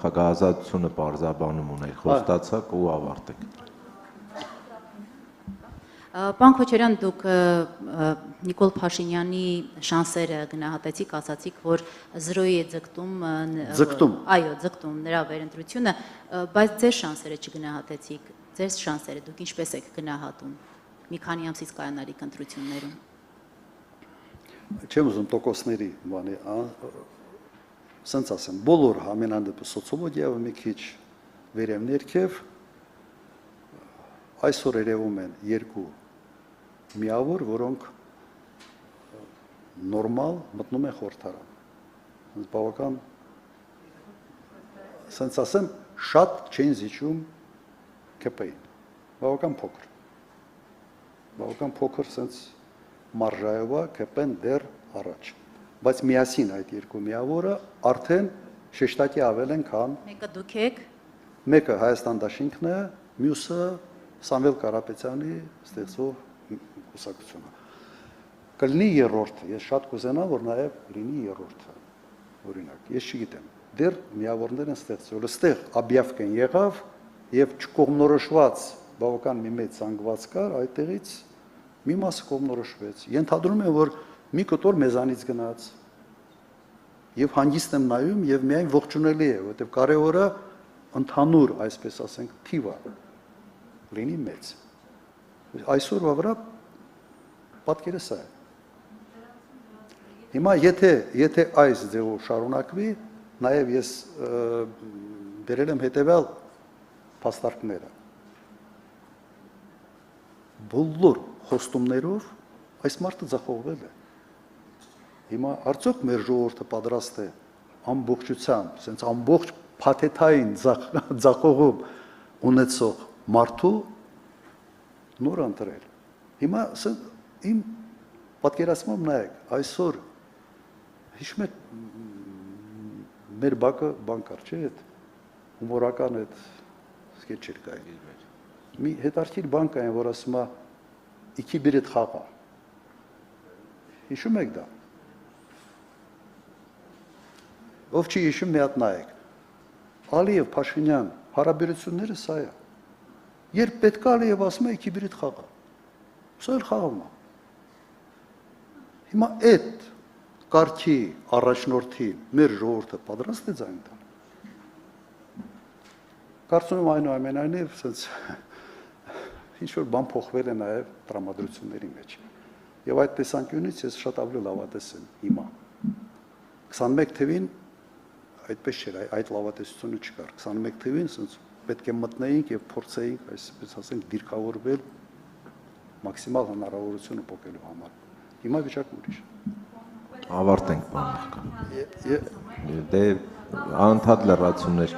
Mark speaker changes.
Speaker 1: Խաղաղազատությունը պարզաբանում ունեք, խոստացաք ու ավարտեք։
Speaker 2: Պարոն Քոչարյան, դուք Նիկոլ Փաշինյանի շանսերը գնահատեցիք, ասացիք, որ 0-ի է ձգտում, այո, ձգտում նրա վերընտրությունը, բայց ձեր շանսերը չգնահատեցիք, ձեր շանսերը դուք ինչպես եք գնահատում մի քանի ամսից կայանալիք ընտրություններում։
Speaker 3: Չեմ ուզում տոկոսների բանի, սենց ասեմ, բոլոր համենանդեպս սոցիոլոգիայով մի քիչ վերև ներքև, այսօր երևում են երկու միավոր, որոնք նորմալ մտնում են խորհրդարան։ Բավական, սենց ասեմ, շատ չեն զիջում ԿՊ-ին, բավական փոքր սենց մարժայով է ԿՊ-ն դեռ առաջ, բայց միասին այդ երկու միավորը արդեն շեշտակի ավել են, քան
Speaker 2: մեկը դուք եք,
Speaker 3: մեկը Հայաստան դաշինքն է, մյուսը Սամվել Կարապետյանի ստեղծող կուսակցությունը։ Կլինի երրորդը, ես շատ կուզենամ, որ նաև լինի երրորդը, օրինակ, ես չգիտեմ, դեռ միավորներ են ստեղծվել, այստեղ Աբիավկեն եղավ եւ չկողմնորոշված բավական մի մեծ զանգված կար, այդտեղից մի մասը կողմնորոշվեց։ Ենթադրում եմ, որ մի կտոր մեզանից գնաց եւ հանգիստ եմ նայում եւ միայն ողջունելի է, որովհետեւ կարևորը ընդհանուր, այսպես ասենք, թիվը լինի մեծ։ Այսօրվա վրա պատկերը սա է։ Հիմա եթե այս ձևով շարունակվի, նաև ես բերել եմ հետևյալ փաստարկները։ Բոլոր խոստումներով այս մարդը ձախողվել է։ Հիմա արդյոք մեր ժողովուրդը պատրաստ է ամբողջությամբ, ասենց ամբողջ փաթեթային ձախողում ունեցող մարդու նոր ընտրել։ Հիմա իմ պատկերացմամբ նայեք, այսօր հիշում եք մեր բան կար, չէ՞, այդ հումորական այդ սկեթչեր կային։ Մի հետարքիր բան կային, որ ասում է իքի բերետ խաղա։ Հիշում եք դա։ Ով չի հիշում, մի հատ նայեք։ Ալիև Փաշինյան հարաբերությունները սա է։ Երբ պետք է Ալիև ասում է իքի բերետ խաղա։ Սա էլ խաղում է։ Հիմա այդ կարգի առաջնորդին մեր ժողովուրդը պատրաստ է ձայն տալ։ Կարծում եմ այնուամենայնիվ սենց ինչ-որ բան փոխվել է նաև տրամադրությունների մեջ։ Եվ այդ տեսանկյունից ես շատ ավելի լավատես եմ հիմա։ 21 թվին այդպես չէր, այդ լավատեսությունը չկար։ 21 թվին սենց պետք է մտնեինք եւ փորձեինք, այսպես ասենք, դիրքավորվել մաքսիմալ հնարավորությունը փոխելու համար։ Հիմա վիճակը ուրիշ է։
Speaker 1: Ավարտենք, պարոն Նախկան։ Դե անընդհատ լրացումներ